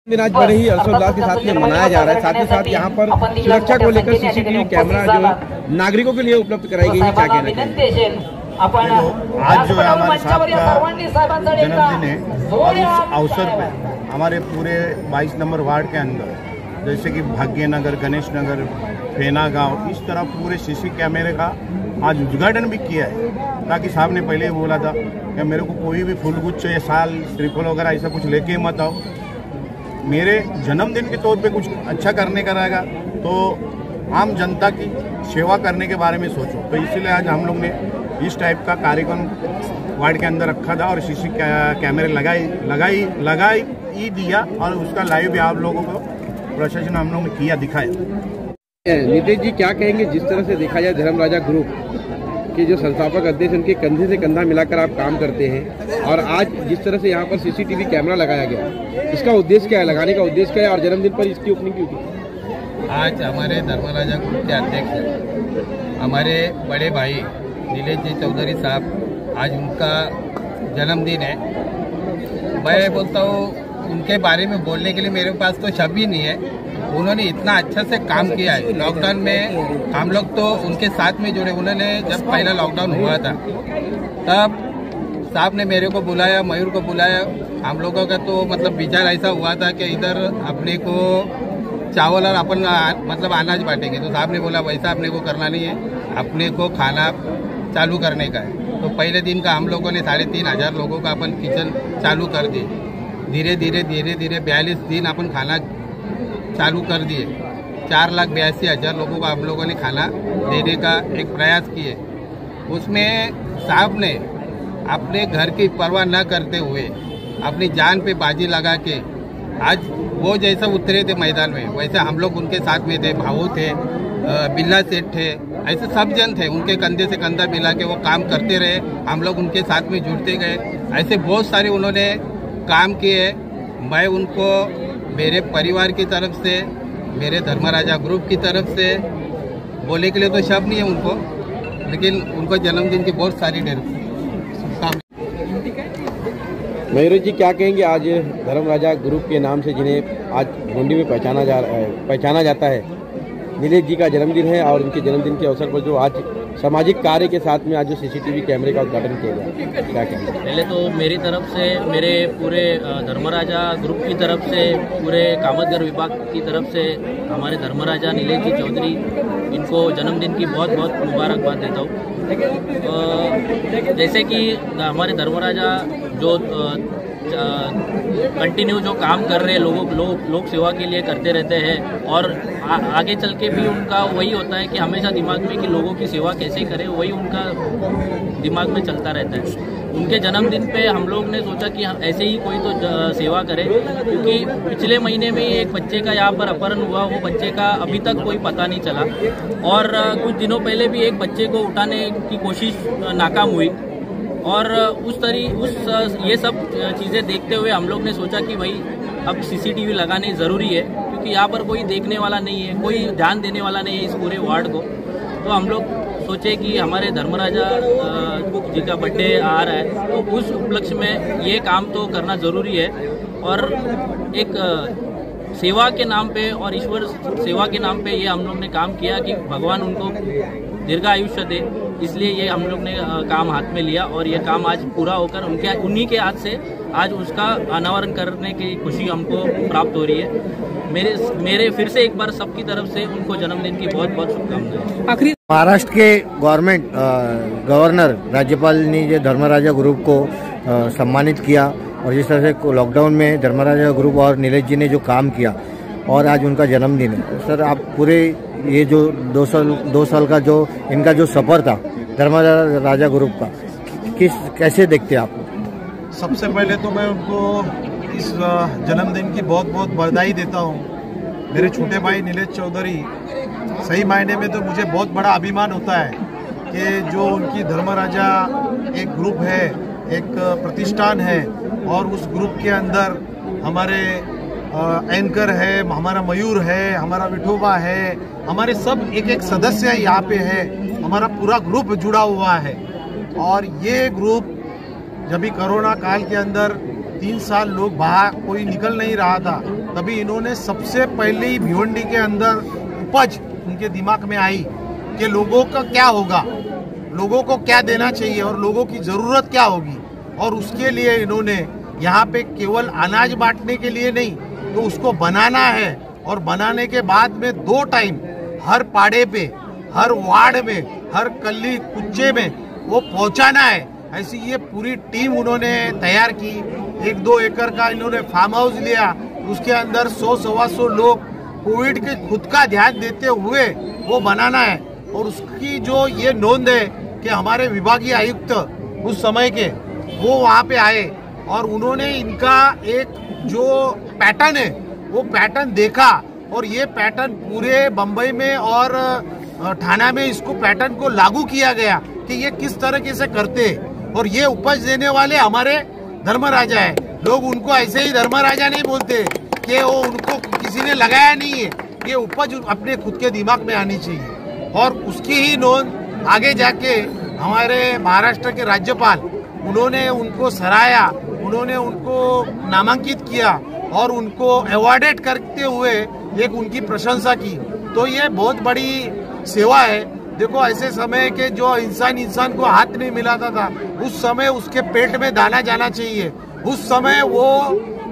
दिन आज बड़े ही हर्षोल्लास के साथ में मनाया जा रहा है। साथ ही साथ यहाँ पर सुरक्षा को लेकर सीसीटीवी कैमरा जो नागरिकों के लिए उपलब्ध कराई गई है, क्या कहना चाहिए? आज जो है हमारे साहब का जन्मदिन है और उस अवसर पे हमारे पूरे 22 नंबर वार्ड के अंदर जैसे कि भाग्यनगर, गणेश नगर, फेना गांव, इस तरह पूरे सीसी कैमरे का आज उद्घाटन भी किया है। ताकि साहब ने पहले ही बोला था कि मेरे को कोई भी फूलगुच्छ या साल श्रीफल वगैरह ऐसा कुछ लेके मत आओ, मेरे जन्मदिन के तौर पे कुछ अच्छा करने का रहेगा तो आम जनता की सेवा करने के बारे में सोचो। तो इसलिए आज हम लोग ने इस टाइप का कार्यक्रम वार्ड के अंदर रखा था और सीसी कैमरे लगाई ही दिया और उसका लाइव भी आप लोगों को प्रशासन हम लोग ने किया, दिखाया। नीतीश जी, क्या कहेंगे जिस तरह से देखा जाए धर्म राजा ग्रुप के जो संस्थापक अध्यक्ष, उनके कंधे से कंधा मिलाकर आप काम करते हैं और आज जिस तरह से यहाँ पर सीसीटीवी कैमरा लगाया गया, इसका उद्देश्य क्या है, लगाने का उद्देश्य क्या है और जन्मदिन पर इसकी ओपनिंग क्यों की? आज हमारे धर्म राजा ग्रुप के अध्यक्ष हमारे बड़े भाई नीलेश जी चौधरी साहब, आज उनका जन्मदिन है। मैं बोलता हूँ उनके बारे में बोलने के लिए मेरे पास तो शब्द ही नहीं है। उन्होंने इतना अच्छा से काम किया है। लॉकडाउन में हम लोग तो उनके साथ में जुड़े। उन्होंने जब पहला लॉकडाउन हुआ था तब साहब ने मेरे को बुलाया, मयूर को बुलाया। हम लोगों का तो मतलब विचार ऐसा हुआ था कि इधर अपने को चावल और अपन मतलब अनाज बांटेंगे, तो साहब ने बोला वैसा अपने को करना नहीं है, अपने को खाना चालू करने का है। तो पहले दिन का हम लोगों ने 3500 लोगों का अपन किचन चालू कर दिए। धीरे धीरे 42 दिन अपन खाना चालू कर दिए। 4,82,000 लोगों को हम लोगों ने खाना देने का एक प्रयास किए। उसमें साहब ने अपने घर की परवाह न करते हुए अपनी जान पे बाजी लगा के आज वो जैसा उतरे थे मैदान में, वैसे हम लोग उनके साथ में थे। भाऊ थे, बिल्ला सेठ थे, ऐसे सब जन थे। उनके कंधे से कंधा मिला के वो काम करते रहे, हम लोग उनके साथ में जुड़ते गए। ऐसे बहुत सारे उन्होंने काम किए। मैं उनको मेरे परिवार की तरफ से, मेरे धर्म राजा ग्रुप की तरफ से बोलने के लिए तो शब्द नहीं है उनको, लेकिन उनको जन्मदिन की बहुत सारी मयूर जी, क्या कहेंगे आज धर्म राजा ग्रुप के नाम से जिन्हें आज गोंडी में पहचाना जाता है, नीलेश जी का जन्मदिन है और उनके जन्मदिन के अवसर पर जो आज सामाजिक कार्य के साथ में आज जो सीसीटीवी कैमरे का उद्घाटन किया गया, क्या कहेंगे? पहले तो मेरी तरफ से, मेरे पूरे धर्मराजा ग्रुप की तरफ से, पूरे कामतगर विभाग की तरफ से हमारे धर्मराजा नीलेश जी चौधरी, इनको जन्मदिन की बहुत बहुत मुबारकबाद देता हूँ। जैसे कि हमारे धर्मराजा जो कंटिन्यू जो काम कर रहे हैं, लोक सेवा के लिए करते रहते हैं और आगे चल के भी उनका वही होता है कि हमेशा दिमाग में कि लोगों की सेवा कैसे करें, वही उनका दिमाग में चलता रहता है। उनके जन्मदिन पे हम लोग ने सोचा कि ऐसे ही कोई तो सेवा करे, क्योंकि पिछले महीने में एक बच्चे का यहाँ पर अपहरण हुआ। वो बच्चे का अभी तक कोई पता नहीं चला और कुछ दिनों पहले भी एक बच्चे को उठाने की कोशिश नाकाम हुई। और ये सब चीज़ें देखते हुए हम लोग ने सोचा कि भाई अब सीसीटीवी लगाने ज़रूरी है, क्योंकि यहाँ पर कोई देखने वाला नहीं है, कोई ध्यान देने वाला नहीं है इस पूरे वार्ड को। तो हम लोग सोचे कि हमारे धर्मराजा जी का बर्थडे आ रहा है, तो उस उपलक्ष्य में ये काम तो करना ज़रूरी है। और एक सेवा के नाम पे और ईश्वर सेवा के नाम पे ये हम लोग ने काम किया कि भगवान उनको दीर्घायुष्य दे, इसलिए ये हम लोग ने काम हाथ में लिया और ये काम आज पूरा होकर उन्हीं के हाथ से आज उसका अनावरण करने की खुशी हमको प्राप्त हो रही है। मेरे फिर से एक बार सबकी तरफ से उनको जन्मदिन की बहुत बहुत शुभकामनाएं। महाराष्ट्र के गवर्नर राज्यपाल ने जो धर्मराजा ग्रुप को सम्मानित किया और जिस तरह से लॉकडाउन में धर्मराजा ग्रुप और नीलेश जी ने जो काम किया और आज उनका जन्मदिन है, सर आप पूरे ये जो 2 साल का जो इनका जो सफर था धर्मराजा ग्रुप का, कैसे देखते हैं आप? सबसे पहले तो मैं उनको इस जन्मदिन की बहुत बहुत बधाई देता हूँ। मेरे छोटे भाई नीलेश चौधरी, सही मायने में तो मुझे बहुत बड़ा अभिमान होता है कि जो उनकी धर्मराजा एक ग्रुप है, एक प्रतिष्ठान है और उस ग्रुप के अंदर हमारे एंकर है, हमारा मयूर है, हमारा विठोबा है, हमारे सब एक सदस्य यहाँ पे है, हमारा पूरा ग्रुप जुड़ा हुआ है। और ये ग्रुप जब भी कोरोना काल के अंदर 3 साल लोग बाहर कोई निकल नहीं रहा था, तभी इन्होंने सबसे पहले ही भिवंडी के अंदर उपज उनके दिमाग में आई कि लोगों का क्या होगा, लोगों को क्या देना चाहिए और लोगों की ज़रूरत क्या होगी। और उसके लिए इन्होंने यहाँ पे केवल अनाज बांटने के लिए नहीं, तो उसको बनाना है और बनाने के बाद में 2 टाइम हर पाड़े पे, हर वार्ड में, हर गली कुच्चे में वो पहुँचाना है। ऐसी ये पूरी टीम उन्होंने तैयार की। 1-2 एकड़ का इन्होंने फार्म हाउस लिया, उसके अंदर 100-125 लोग कोविड के खुद का ध्यान देते हुए वो बनाना है। और उसकी जो ये नोंद है कि हमारे विभागीय आयुक्त उस समय के वो वहाँ पे आए और उन्होंने इनका एक जो पैटर्न है वो पैटर्न देखा और ये पैटर्न पूरे बम्बई में और ठाणा में इसको पैटर्न को लागू किया गया कि ये किस तरीके से करते हैं। और ये उपज देने वाले हमारे धर्मराजा है। लोग उनको ऐसे ही धर्मराजा नहीं बोलते कि वो उनको किसी ने लगाया नहीं है, ये उपज अपने खुद के दिमाग में आनी चाहिए। और उसकी ही नोंद आगे जाके हमारे महाराष्ट्र के राज्यपाल, उन्होंने उनको सराहा, उन्होंने उनको नामांकित किया और उनको अवॉर्डेड करते हुए एक उनकी प्रशंसा की। तो ये बहुत बड़ी सेवा है। देखो, ऐसे समय के जो इंसान को हाथ नहीं मिलाता था, उस समय उसके पेट में दाना जाना चाहिए, उस समय वो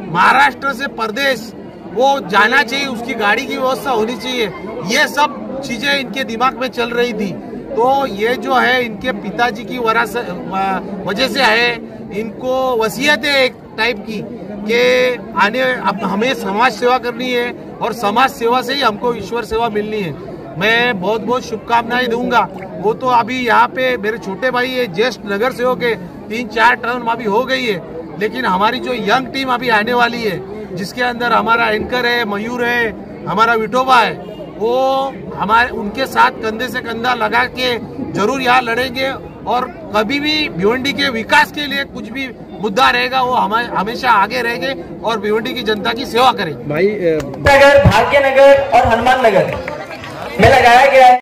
महाराष्ट्र से प्रदेश वो जाना चाहिए, उसकी गाड़ी की व्यवस्था होनी चाहिए। ये सब चीजें इनके दिमाग में चल रही थी। तो ये जो है इनके पिताजी की वजह से है, इनको वसीयत है एक टाइप की कि आने अब हमें समाज सेवा करनी है और समाज सेवा से ही हमको ईश्वर सेवा मिलनी है। मैं बहुत बहुत शुभकामनाएं दूंगा। वो तो अभी यहाँ पे मेरे छोटे भाई है, ज्येष्ठ नगर सेवक के 3-4 टर्म अभी हो गई है, लेकिन हमारी जो यंग टीम अभी आने वाली है, जिसके अंदर हमारा एंकर है, मयूर है, हमारा विठोबा है, वो हमारे उनके साथ कंधे से कंधा लगा के जरूर यहाँ लड़ेंगे। और कभी भी भिवंडी के विकास के लिए कुछ भी मुद्दा रहेगा वो हमेशा आगे रहेंगे और भिवंडी की जनता की सेवा करेंगे। भाई नगर, भाग्यनगर और हनुमान नगर में लगाया गया है।